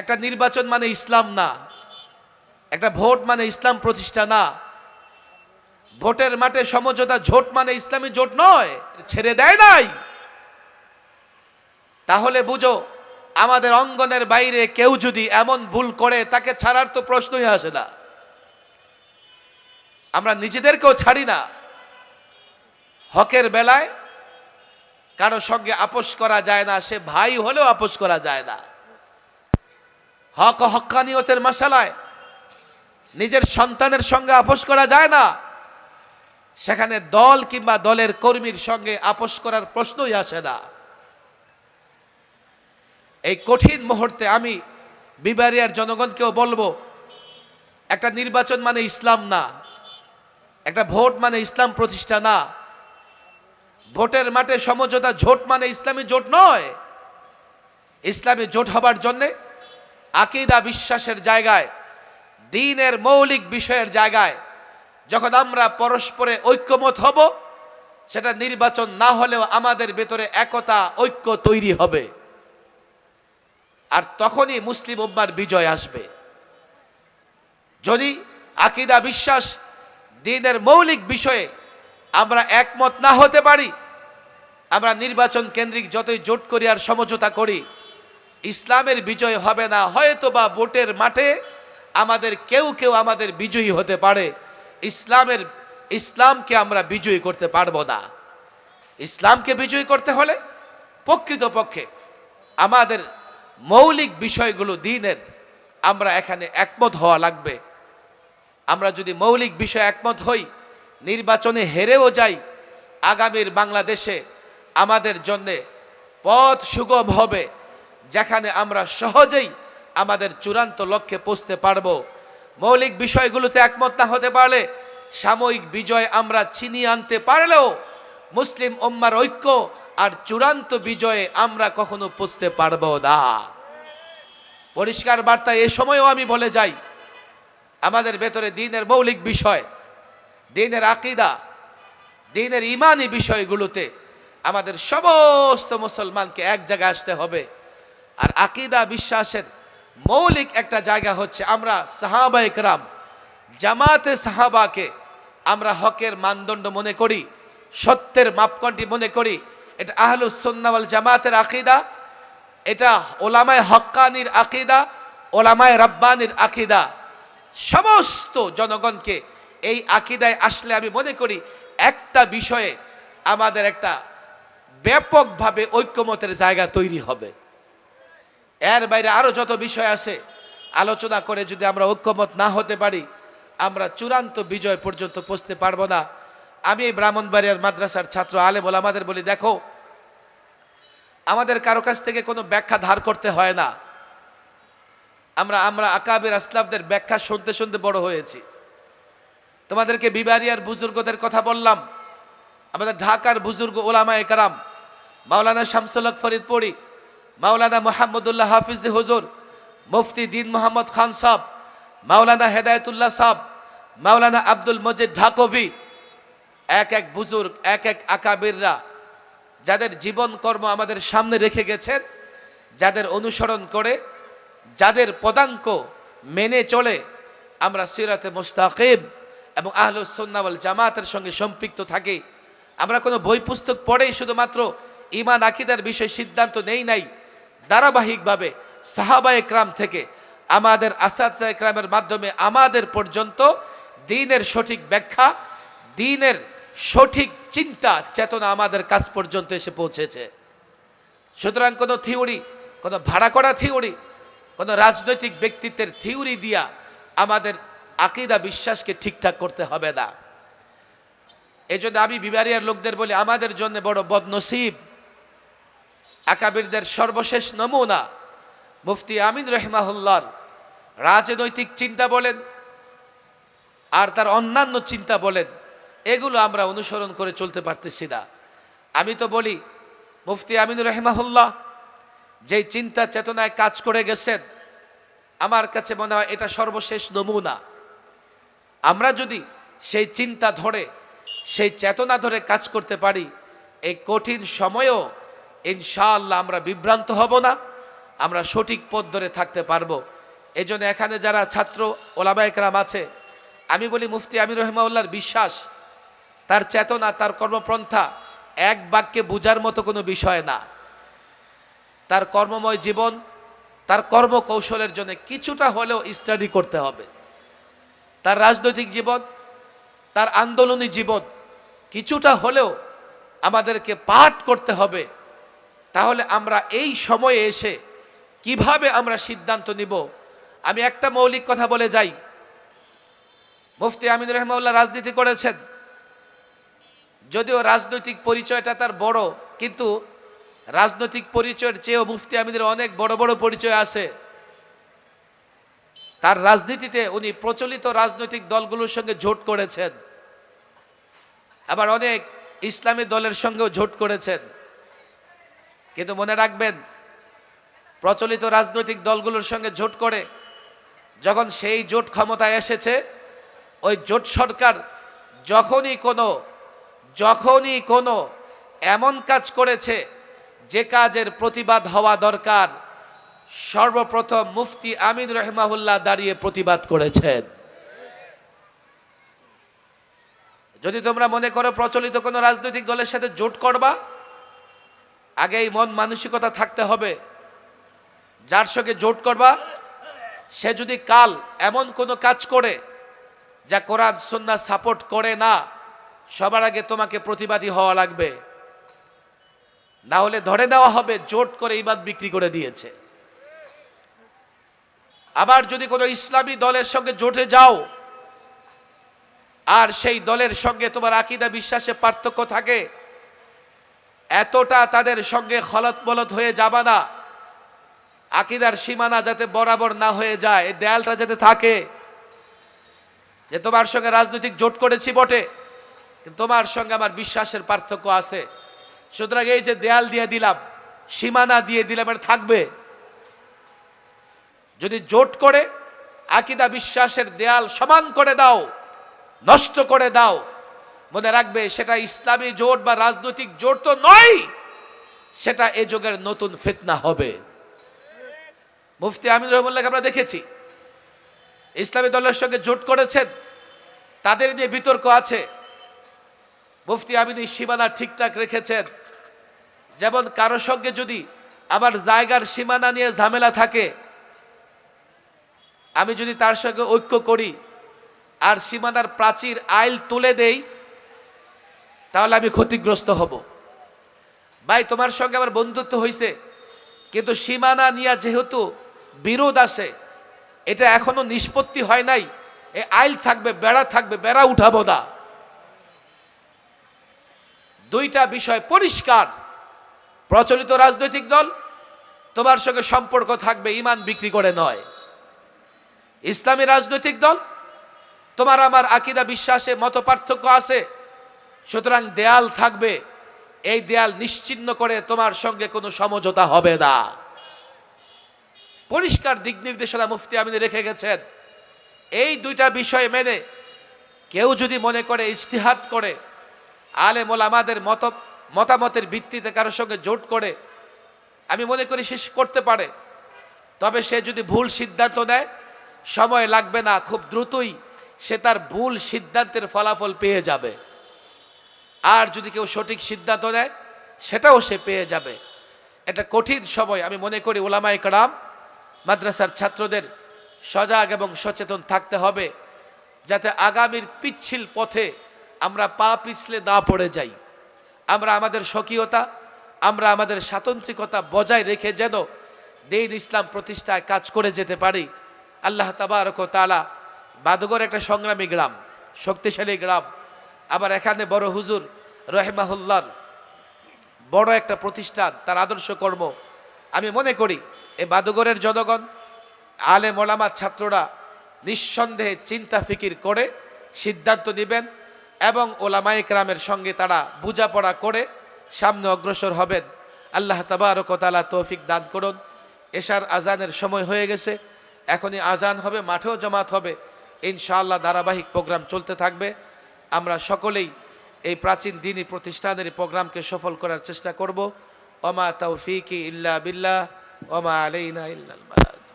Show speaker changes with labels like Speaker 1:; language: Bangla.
Speaker 1: একটা নির্বাচন মানে ইসলাম না, একটা ভোট মানে ইসলাম প্রতিষ্ঠা না। ভোটের মাঠে সমঝোতা জোট মানে ইসলামী জোট নয়, ছেড়ে দেয় নাই। তাহলে বুঝো, আমাদের অঙ্গনের বাইরে কেউ যদি এমন ভুল করে তাকে ছাড়ার তো প্রশ্নই আসে না। আমরা নিজেদেরকেও ছাড়ি না। হকের বেলায় কারো সঙ্গে আপোষ করা যায় না, সে ভাই হলেও আপোষ করা যায় না। হক ও হক্কানিয়তের মশালায় নিজের সন্তানের সঙ্গে আপোষ করা যায় না, সেখানে দল কিংবা দলের কর্মীর সঙ্গে আপোষ করার প্রশ্নই আসে না। এই কঠিন মুহূর্তে আমি বিবারিয়ার জনগণকেও বলবো, একটা নির্বাচন মানে ইসলাম না, একটা ভোট মানে ইসলাম প্রতিষ্ঠা না। ভোটের মাঠে সমঝোতা জোট মানে ইসলামী জোট নয়। ইসলামী জোট হবার জন্যে আকীদা বিশ্বাসের জায়গায়, দ্বীনের মৌলিক বিষয়ের জায়গায় যখন আমরা পরস্পরে ঐক্যমত হব, সেটা নির্বাচন না হলেও আমাদের ভেতরে একতা ঐক্য তৈরি হবে। আর তখনই মুসলিম উম্মার বিজয় আসবে। যদি আকীদা বিশ্বাস, দ্বীনের মৌলিক বিষয়ে আমরা একমত না হতে পারি, আমরা নির্বাচন কেন্দ্রিক যতই জোট করি আর সমঝোতা করি, ইসলামের বিজয় হবে না। হয়তো বা ভোটের মাঠে আমাদের কেউ কেউ আমাদের বিজয়ী হতে পারে, ইসলামকে আমরা বিজয়ী করতে পারবো না। ইসলামকে বিজয়ী করতে হলে প্রকৃতপক্ষে আমাদের মৌলিক বিষয়গুলো দ্বীনের আমরা এখানে একমত হওয়া লাগবে। আমরা যদি মৌলিক বিষয়ে একমত হই, নির্বাচনে হেরেও যাই, আগামীর বাংলাদেশে আমাদের জন্যে পথ সুগম হবে, যেখানে আমরা সহজেই আমাদের চূড়ান্ত লক্ষ্যে পৌঁছতে পারবো। মৌলিক বিষয়গুলোতে একমত না হতে পারলে সাময়িক বিজয় আমরা ছিনিয়ে আনতে পারলেও মুসলিম উম্মার ঐক্য আর চূড়ান্ত বিজয়ে আমরা কখনো পৌঁছতে পারবো না। পরিষ্কার বার্তা এ সময়ও আমি বলে যাই, আমাদের ভেতরে দ্বীনের মৌলিক বিষয়, দ্বীনের আকীদা, দ্বীনের ঈমানি বিষয়গুলোতে আমাদের সমস্ত মুসলমানকে এক জায়গায় আসতে হবে। আর আকীদা বিশ্বাসের মৌলিক একটা জায়গা হচ্ছে, আমরা সাহাবায়ে কেরাম, জামাতে সাহাবাকে আমরা হকের মানদণ্ড মনে করি, সত্যের মাপকাঠি মনে করি। এটা আহলুস সুন্নাহ ওয়াল জামাতের আকীদা, এটা ওলামায়ে হক্কানির আকীদা, ওলামায়ে রাব্বানির আকীদা। সমস্ত জনগণকে এই আকীদায় আসলে আমি মনে করি একটা বিষয়ে আমাদের একটা ব্যাপকভাবে ঐক্যমতের জায়গা তৈরি হবে। এর বাইরে আরো যত বিষয় আছে, আলোচনা করে যদি আমরা ঐক্যমত না হতে পারি, আমরা চূড়ান্ত বিজয় পর্যন্ত পৌঁছতে পারবো না। আমি এই ব্রাহ্মণবাড়িয়ার মাদ্রাসার ছাত্র আলেম ওলামাদের বলি, দেখো, আমাদের কারো কাছ থেকে কোনো ব্যাখ্যা ধার করতে হয় না। আমরা আকাবির আসলাফদের ব্যাখ্যা শুনতে শুনতে বড় হয়েছি। তোমাদেরকে বিবারিয়ার বুজুর্গদের কথা বললাম, আমাদের ঢাকার বুজুর্গ ওলামায়ে কেরাম, মাওলানা শামসুল হক ফরিদপুরি, মাওলানা মুহাম্মদুল্লাহ হাফিজ হুজুর, মুফতি দ্বীন মোহাম্মদ খান সাহেব, মাওলানা হেদায়েতুল্লাহ সাহেব, মাওলানা আব্দুল মজিদ ঢাকভি, এক এক বুজুর্গ, এক এক আকাবিররা যাদের জীবন কর্ম আমাদের সামনে রেখে গেছেন, যাদের অনুসরণ করে, যাদের পদাঙ্ক মেনে চলে আমরা সিরাতে মুস্তাকিম এবং আহলুস সুন্নাহ ওয়াল জামাতের সঙ্গে সম্পৃক্ত থাকি। আমরা কোনো বই পুস্তক পড়েই শুধুমাত্র ঈমান আকীদার বিষয় সিদ্ধান্ত নেই নাই, ধারাবাহিকভাবে সাহাবায়ে কেরাম থেকে আমাদের আসাতিজা কেরামের মাধ্যমে আমাদের পর্যন্ত দ্বীনের সঠিক ব্যাখ্যা, দ্বীনের সঠিক চিন্তা চেতনা আমাদের কাছ পর্যন্ত এসে পৌঁছেছে। সুতরাং কোনো থিওরি, কোনো ভাড়া করা থিওরি, কোনো রাজনৈতিক ব্যক্তিত্বের থিওরি দিয়া আমাদের আকীদা বিশ্বাসকে ঠিকঠাক করতে হবে না। এই জন্য আমি বিবারিয়ার লোকদের বলি, আমাদের জন্য বড় বদনসিব আকাবিরদের সর্বশেষ নমুনা মুফতি আমিন রাহিমাহুল্লাহর রাজনৈতিক চিন্তা বলেন আর তার অন্যান্য চিন্তা বলেন, এগুলো আমরা অনুসরণ করে চলতে পারতেছি না। আমি তো বলি, মুফতি আমিন রাহিমাহুল্লাহ যেই চিন্তা চেতনায় কাজ করে গেছেন, আমার কাছে মনে হয় এটা সর্বশেষ নমুনা। আমরা যদি সেই চিন্তা ধরে, সেই চেতনা ধরে কাজ করতে পারি, এই কঠিন সময়েও ইনশাআল্লাহ আমরা বিভ্রান্ত হব না, আমরা সঠিক পথ ধরে থাকতে পারবো। এই জন্য এখানে যারা ছাত্র ওলামায়ে কেরাম আছে, আমি বলি মুফতি আমির রহমাউল্লাহর বিশ্বাস, তার চেতনা, তার কর্মপন্থা এক বাক্যে বোঝার মতো কোনো বিষয় না। তার কর্মময় জীবন, তার কর্মকৌশলের জন্য কিছুটা হলেও স্টাডি করতে হবে। তার রাজনৈতিক জীবন, তার আন্দোলনী জীবন কিছুটা হলেও আমাদেরকে পাঠ করতে হবে। তাহলে আমরা এই সময়ে এসে কিভাবে আমরা সিদ্ধান্ত নিব। আমি একটা মৌলিক কথা বলে যাই, মুফতি আমিন রহমাউল্লাহ রাজনীতি করেছেন, যদিও রাজনৈতিক পরিচয়টা তার বড়, কিন্তু রাজনৈতিক পরিচয়ের চেয়েও মুফতি আমিনের অনেক বড় বড় পরিচয় আছে। তার রাজনীতিতে উনি প্রচলিত রাজনৈতিক দলগুলোর সঙ্গে জোট করেছেন, আবার অনেক ইসলামী দলের সঙ্গেও জোট করেছেন। কিন্তু মনে রাখবেন, প্রচলিত রাজনৈতিক দলগুলোর সঙ্গে জোট করে যখন সেই জোট ক্ষমতায় এসেছে, ওই জোট সরকার যখনই কোনো এমন কাজ করেছে যে কাজের প্রতিবাদ হওয়া দরকার, সর্বপ্রথম মুফতি আমিন রহমাহুল্লাহ দাঁড়িয়ে প্রতিবাদ করেছেন। যদি তোমরা মনে করো প্রচলিত কোনো রাজনৈতিক দলের সাথে জোট করবা, আগেই মন মানসিকতা থাকতে হবে, যার সঙ্গে জোট করবা সে যদি কাল এমন কোনো কাজ করে যা কোরআন সুন্নাহ সাপোর্ট করে না, সবার আগে তোমাকে প্রতিবাদী হওয়া লাগবে। না হলে ধরে নেওয়া হবে জোট করে ইবাদ বিক্রি করে দিয়েছে। আবার যদি কোনো ইসলামী দলের সঙ্গে জোটে যাও আর সেই দলের সঙ্গে তোমার আকীদা বিশ্বাসে পার্থক্য থাকে, এতটা তাদের সঙ্গে খলত বলত হয়ে যাবা না, আকীদার সীমানা যাতে বরাবর না হয়ে যায়, এই দেয়ালটা যাতে থাকে যে তোমার সঙ্গে রাজনৈতিক জোট করেছি বটে, কিন্তু তোমার সঙ্গে আমার বিশ্বাসের পার্থক্য আছে, সুতরাং এই যে দেয়াল দিয়ে দিলাম, সীমানা দিয়ে দিলাম, এটা থাকবে। যদি জোট করে আকীদা বিশ্বাসের দেয়াল সমান করে দাও, নষ্ট করে দাও, মনে রাখবে সেটা ইসলামী জোট বা রাজনৈতিক জোট তো নয়, সেটা এ যুগের নতুন ফিতনা হবে। মুফতি আমিন রহমাউল্লাহকে আমরা দেখেছি ইসলামী দলের সঙ্গে জোট করেছেন, তাদের নিয়ে বিতর্ক আছে। মুফতি আমিন সীমানা ঠিকঠাক রেখেছেন। যেমন কারো সঙ্গে যদি আমার জায়গার সীমানা নিয়ে ঝামেলা থাকে, আমি যদি তার সঙ্গে ঐক্য করি আর সীমানার প্রাচীর আইল তুলে দেই, তাহলে আমি ক্ষতিগ্রস্ত হব। ভাই, তোমার সঙ্গে আমার বন্ধুত্ব হয়েছে, কিন্তু সীমানা নিয়ে যেহেতু বিরোধ আছে, এটা এখনো নিষ্পত্তি হয় নাই, এই আইল থাকবে, বেড়া থাকবে, বেড়া উঠাবো না। দুইটা বিষয় পরিষ্কার। প্রচলিত রাজনৈতিক দল তোমার সঙ্গে সম্পর্ক থাকবে ঈমান বিক্রি করে নয়। ইসলামী রাজনৈতিক দল, তোমার আমার আকীদা বিশ্বাসে মত পার্থক্য আছে, সুতরাং দেয়াল থাকবে, এই দেয়াল নিশ্চিহ্ন করে তোমার সঙ্গে কোনো সমঝোতা হবে না। পরিষ্কার দিক নির্দেশনা মুফতি আমিন রেখে গেছেন। এই দুইটা বিষয় মেনে কেউ যদি মনে করে ইজতিহাদ করে আলেম ওলামাদের মতামতের ভিত্তিতে কারোর সঙ্গে জোট করে, আমি মনে করি সে করতে পারে। তবে সে যদি ভুল সিদ্ধান্ত নেয়, সময় লাগবে না, খুব দ্রুতই সে তার ভুল সিদ্ধান্তের ফলাফল পেয়ে যাবে। আর যদি কেউ সঠিক সিদ্ধান্ত নেয়, সেটাও সে পেয়ে যাবে। এটা কঠিন সময়। আমি মনে করি উলামায়ে কেরাম, মাদ্রাসার ছাত্রদের সজাগ এবং সচেতন থাকতে হবে, যাতে আগামীর পিচ্ছিল পথে আমরা পা পিছলে না পড়ে যাই। আমরা আমাদের স্বকীয়তা, আমরা আমাদের স্বাতন্ত্রিকতা বজায় রেখে যেন দ্বীন ইসলাম প্রতিষ্ঠায় কাজ করে যেতে পারি। আল্লাহ তাবারক ওয়া তাআলা, বাদুগর একটা সংগ্রামী গ্রাম, শক্তিশালী গ্রাম, আবার এখানে বড় হুজুর রহিমাহুল্লাহর বড় একটা প্রতিষ্ঠান, তার আদর্শ কর্ম। আমি মনে করি এই বাদুগরের জনগণ, আলেম ওলামা, ছাত্ররা নিঃসন্দেহে চিন্তা ফিকির করে সিদ্ধান্ত নেবেন এবং ওলামায়ে কেরামের সঙ্গে তারা বোঝাপড়া করে সামনে অগ্রসর হবেন। আল্লাহ তাবারক ওয়া তাআলা তৌফিক দান করুন। এশার আজানের সময় হয়ে গেছে, এখনই আজান হবে, মাঠেও জামাত হবে ইনশাআল্লাহ। ধারাবাহিক প্রোগ্রাম চলতে থাকবে। আমরা সকলেই এই প্রাচীন দ্বীনি প্রতিষ্ঠানের প্রোগ্রামকে সফল করার চেষ্টা করব। ওমা তাওফিকি ইল্লা বিল্লাহ, ওয়া মা আলাইনা ইল্লাল বালাগ।